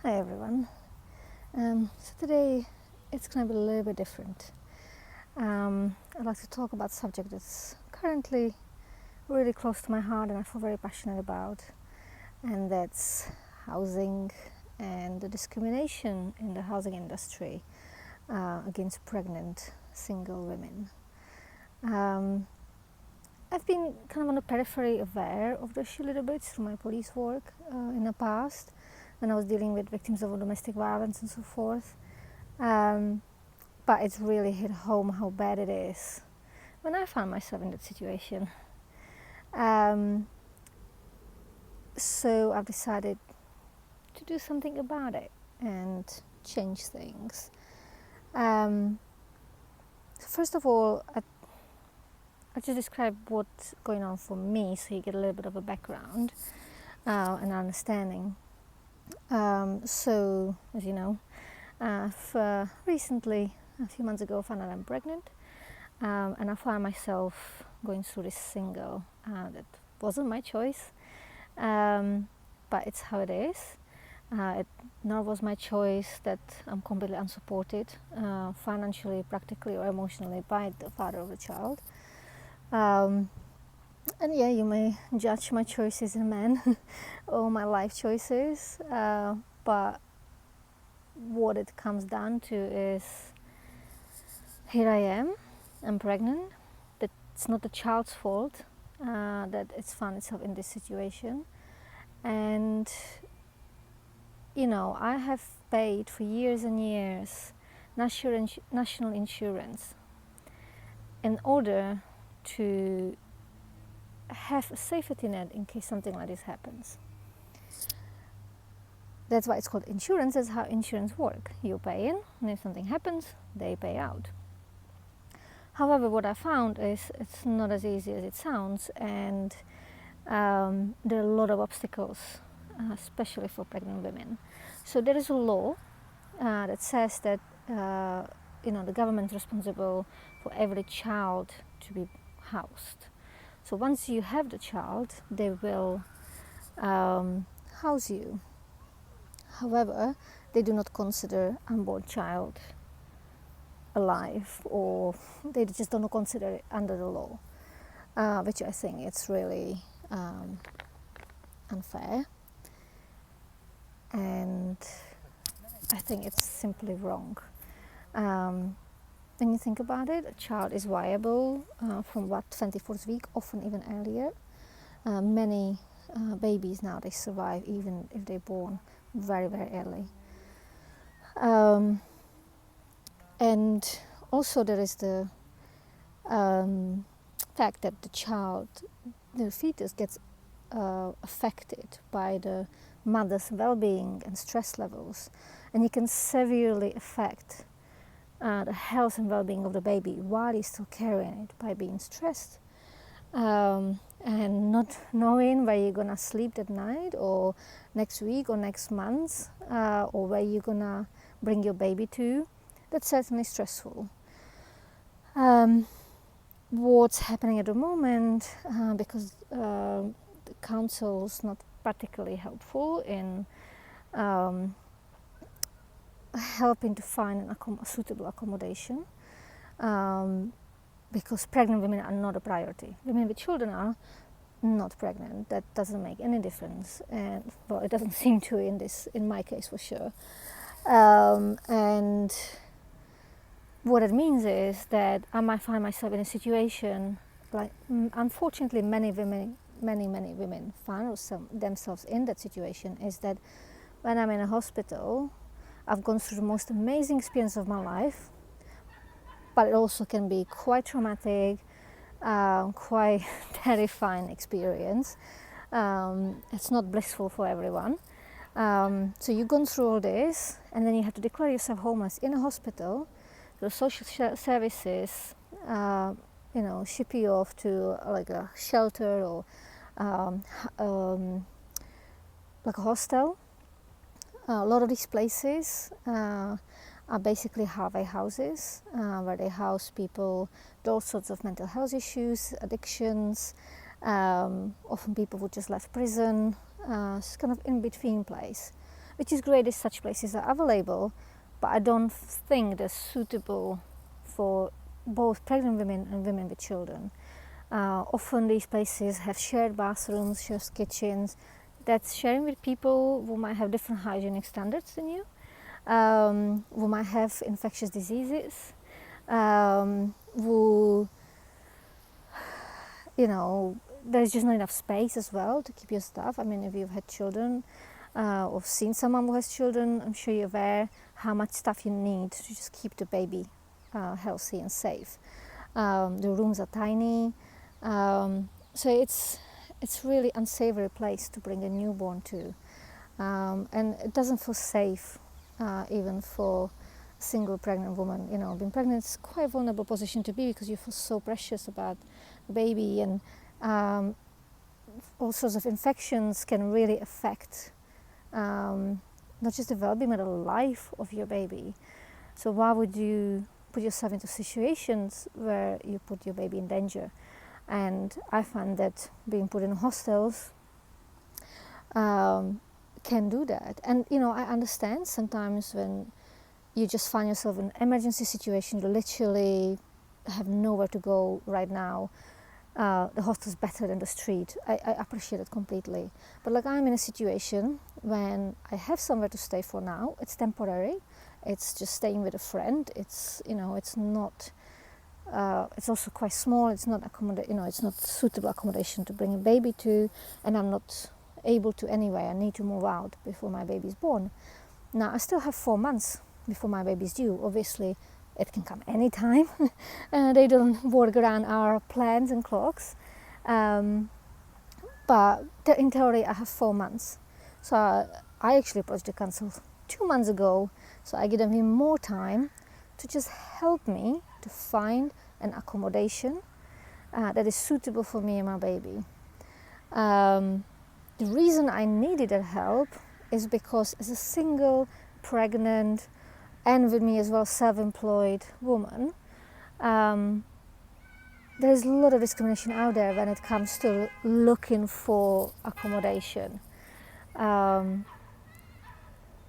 Hi everyone. So today it's going to be a little bit different. I'd like to talk about a subject that's currently really close to my heart and I feel very passionate about, and that's housing and the discrimination in the housing industry against pregnant single women. I've been kind of on the periphery aware of the issue a little bit through my police work in the past when I was dealing with victims of domestic violence and so forth. But it's really hit home how bad it is when I found myself in that situation. So I've decided to do something about it and change things. First of all, I'll just describe what's going on for me so you get a little bit of a background and understanding. So, as you know, I've recently, a few months ago, found out I'm pregnant, and I found myself going through this single. That wasn't my choice, but it's how it is. Nor was my choice that I'm completely unsupported financially, practically, or emotionally by the father of the child. And yeah, you may judge my choices as a man or my life choices, but what it comes down to is here I am, I'm pregnant. It's not the child's fault that it's found itself in this situation. And, you know, I have paid for years and years national insurance in order to have a safety net in case something like this happens. That's why it's called insurance. That's how insurance works. You pay in, and if something happens, they pay out. However, what I found is it's not as easy as it sounds, and there are a lot of obstacles, especially for pregnant women. So there is a law that says that the government is responsible for every child to be housed. So once you have the child, they will house you. However, they do not consider unborn child alive, or they just don't consider it under the law, which I think it's really unfair, and I think it's simply wrong. When you think about it, a child is viable from 24th week, often even earlier. Many babies now, they survive even if they're born very, very early. And also there is the fact that the fetus gets affected by the mother's well-being and stress levels, and it can severely affect the health and well-being of the baby while he's still carrying it by being stressed. And not knowing where you're gonna sleep that night or next week or next month, or where you're gonna bring your baby to, that's certainly stressful. What's happening at the moment, because the council's not particularly helpful in helping to find a suitable accommodation, because pregnant women are not a priority. Women with children are not pregnant. That doesn't make any difference, and well, it doesn't seem to in my case for sure. And what it means is that I might find myself in a situation like, unfortunately, many women find themselves in that situation, is that when I'm in a hospital, I've gone through the most amazing experience of my life, but it also can be quite traumatic, quite terrifying experience. It's not blissful for everyone. So you've gone through all this, and then you have to declare yourself homeless in a hospital. The social services, ship you off to like a shelter or like a hostel. A lot of these places are basically halfway houses where they house people with all sorts of mental health issues, addictions, often people who just left prison. It's kind of in between place. which is great if such places are available, but I don't think they're suitable for both pregnant women and women with children. Often these places have shared bathrooms, shared kitchens, that's sharing with people who might have different hygienic standards than you, who might have infectious diseases, who, there's just not enough space as well to keep your stuff. I mean, if you've had children or seen someone who has children, I'm sure you're aware how much stuff you need to just keep the baby healthy and safe. The rooms are tiny, so it's really unsavory place to bring a newborn to, and it doesn't feel safe even for a single pregnant woman. Being pregnant is quite a vulnerable position to be because you feel so precious about the baby, and all sorts of infections can really affect not just the well-being but the life of your baby. So why would you put yourself into situations where you put your baby in danger? And I find that being put in hostels can do that. And I understand sometimes when you just find yourself in an emergency situation, you literally have nowhere to go right now. The hostel's better than the street. I appreciate it completely. But like, I'm in a situation when I have somewhere to stay for now. It's temporary. It's just staying with a friend. It's it's not. It's also quite small. It's not it's not suitable accommodation to bring a baby to, and I'm not able to anyway. I need to move out before my baby's born. Now I still have 4 months before my baby's due. Obviously, it can come anytime. They don't work around our plans and clocks. But in theory, I have 4 months. So I actually approached the council 2 months ago. So I give them more time to just help me to find an accommodation that is suitable for me and my baby. The reason I needed that help is because as a single, pregnant, and with me as well self-employed woman, there's a lot of discrimination out there when it comes to looking for accommodation.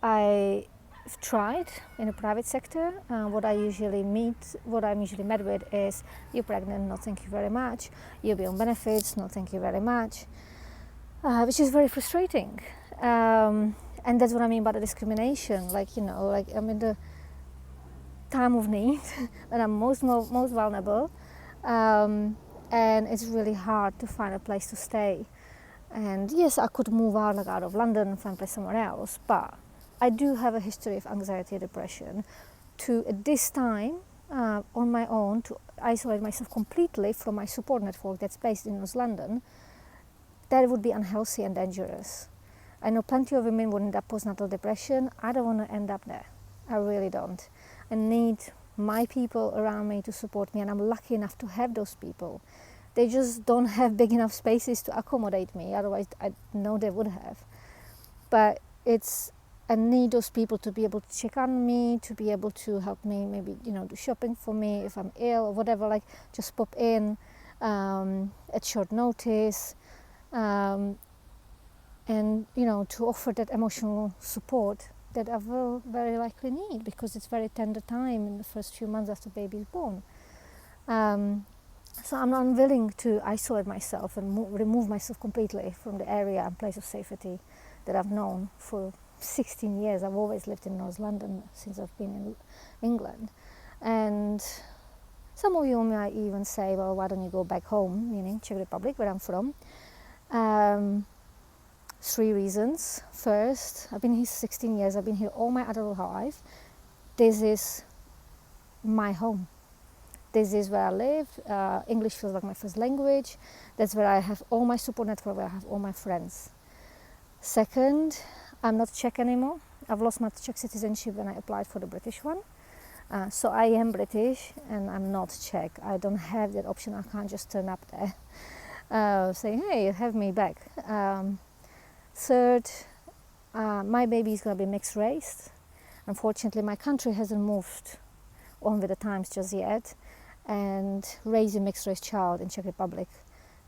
I've tried in the private sector. What I'm usually met with is, you're pregnant, no thank you very much. You'll be on benefits, no thank you very much. Which is very frustrating. And that's what I mean by the discrimination. I'm in the time of need when I'm most vulnerable, and it's really hard to find a place to stay. And yes, I could move out of London and find a place somewhere else, but I do have a history of anxiety and depression. At this time, on my own, to isolate myself completely from my support network that's based in North London, that would be unhealthy and dangerous. I know plenty of women would end up postnatal depression. I don't want to end up there. I really don't. I need my people around me to support me, and I'm lucky enough to have those people. They just don't have big enough spaces to accommodate me. Otherwise, I know they would have. But I need those people to be able to check on me, to be able to help me, maybe do shopping for me if I'm ill or whatever. Just pop in at short notice. And to offer that emotional support that I will very likely need, because it's very tender time in the first few months after baby is born. So I'm unwilling to isolate myself and remove myself completely from the area and place of safety that I've known for 16 years. I've always lived in North London since I've been in England. And some of you might even say, well, why don't you go back home, meaning Czech Republic, where I'm from? 3 reasons. First, I've been here 16 years. I've been here all my adult life. This is my home. This is where I live. English feels like my first language. That's where I have all my support network, where I have all my friends. Second, I'm not Czech anymore. I've lost my Czech citizenship when I applied for the British one. So I am British and I'm not Czech. I don't have that option. I can't just turn up there saying, hey, have me back. Third, my baby is going to be mixed race. Unfortunately, my country hasn't moved on with the times just yet, and raising a mixed race child in Czech Republic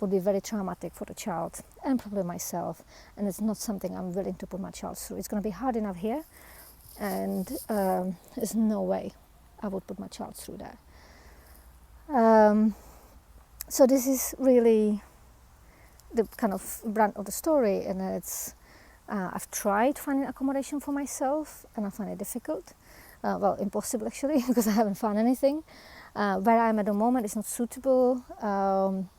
would be very traumatic for the child and probably myself, and it's not something I'm willing to put my child through. It's going to be hard enough here, and there's no way I would put my child through that. So this is really the kind of brunt of the story, and it's I've tried finding accommodation for myself, and I find it difficult. Well, impossible actually, because I haven't found anything. Where I am at the moment is not suitable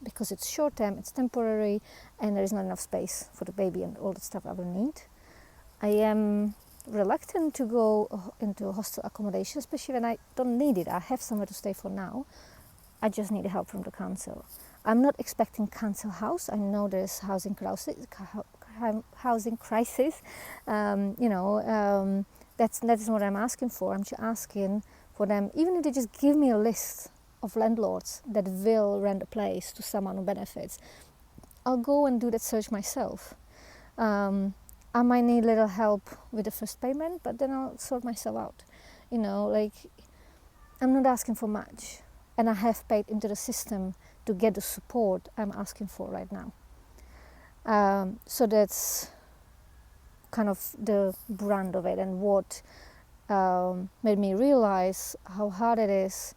because it's short term, it's temporary, and there is not enough space for the baby and all the stuff I will need. I am reluctant to go into hostel accommodation, especially when I don't need it. I have somewhere to stay for now. I just need help from the council. I'm not expecting council house. I know there's housing crisis. That is what I'm asking for. I'm just asking for them, even if they just give me a list of landlords that will rent a place to someone who benefits, I'll go and do that search myself. I might need a little help with the first payment, but then I'll sort myself out. I'm not asking for much, and I have paid into the system to get the support I'm asking for right now. So that's kind of the brunt of it, and what made me realize how hard it is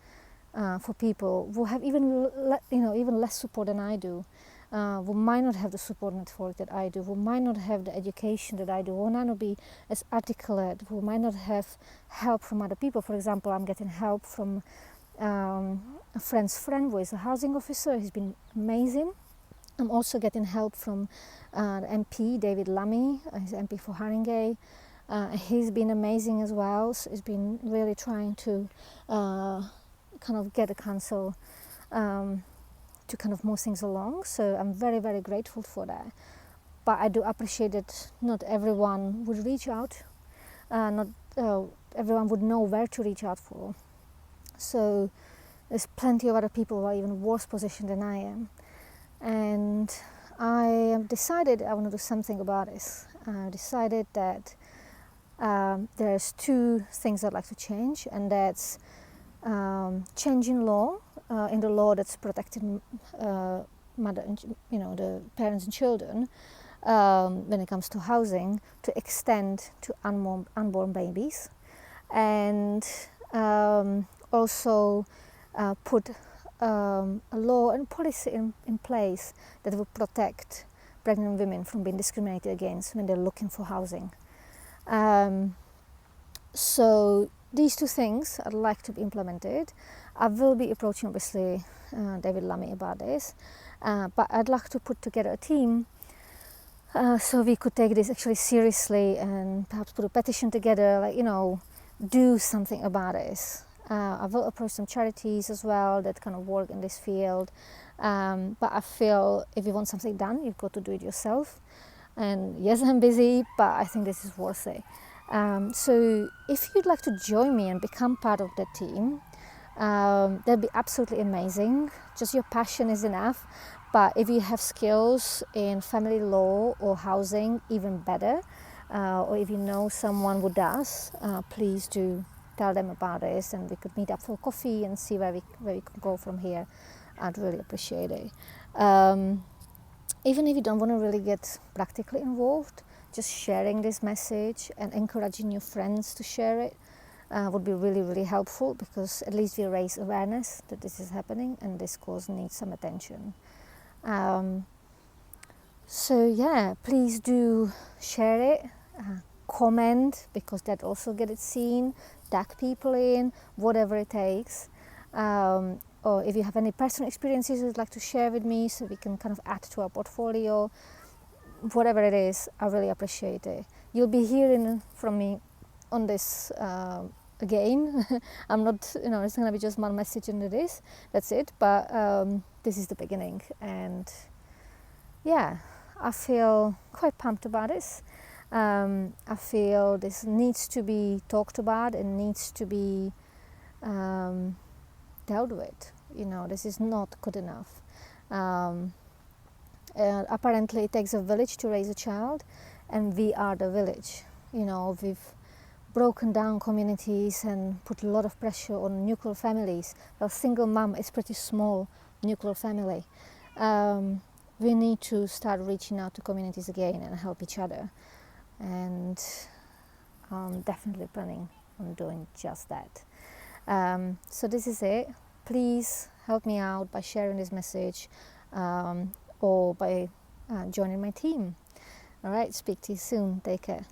for people who have even less support than I do, who might not have the support network that I do, who might not have the education that I do, who might not be as articulate, who might not have help from other people. For example, I'm getting help from a friend's friend who is a housing officer. He's been amazing. I'm also getting help from the MP, David Lammy. He's MP for Haringey. He's been amazing as well. So he's been really trying to kind of get the council to kind of move things along. So I'm very, very grateful for that. But I do appreciate that not everyone would reach out. Not everyone would know where to reach out for. So there's plenty of other people who are even worse positioned than I am. And I have decided I want to do something about this. I decided that there's two things I'd like to change, and that's changing law in the law that's protecting mother and the parents and children when it comes to housing, to extend to unborn babies, and also put a law and policy in place that will protect pregnant women from being discriminated against when they're looking for housing. So these two things I'd like to be implemented. I will be approaching obviously David Lammy about this, but I'd like to put together a team so we could take this actually seriously and perhaps put a petition together, do something about this. I will approach some charities as well that kind of work in this field, but I feel if you want something done, you've got to do it yourself. And yes, I'm busy, but I think this is worth it. So if you'd like to join me and become part of that team, that'd be absolutely amazing. Just your passion is enough, but if you have skills in family law or housing, even better, or if you know someone who does, please do tell them about this, and we could meet up for coffee and see where we could go from here. I'd really appreciate it. Even if you don't want to really get practically involved, just sharing this message and encouraging your friends to share it would be really, really helpful, because at least we raise awareness that this is happening and this cause needs some attention. So yeah, please do share it, comment, because that also gets it seen, tag people in, whatever it takes. Or if you have any personal experiences you'd like to share with me so we can kind of add to our portfolio, whatever it is, I really appreciate it. You'll be hearing from me on this again. I'm not, it's going to be just one message into this, that's it, but this is the beginning, and yeah, I feel quite pumped about this. I feel this needs to be talked about and needs to be dealt with. This is not good enough. Apparently it takes a village to raise a child, and we are the village. We've broken down communities and put a lot of pressure on nuclear families. Well, single mom is pretty small nuclear family. we need to start reaching out to communities again and help each other. And I'm definitely planning on doing just that. So this is it. Please help me out by sharing this message, or by joining my team. All right, speak to you soon. Take care.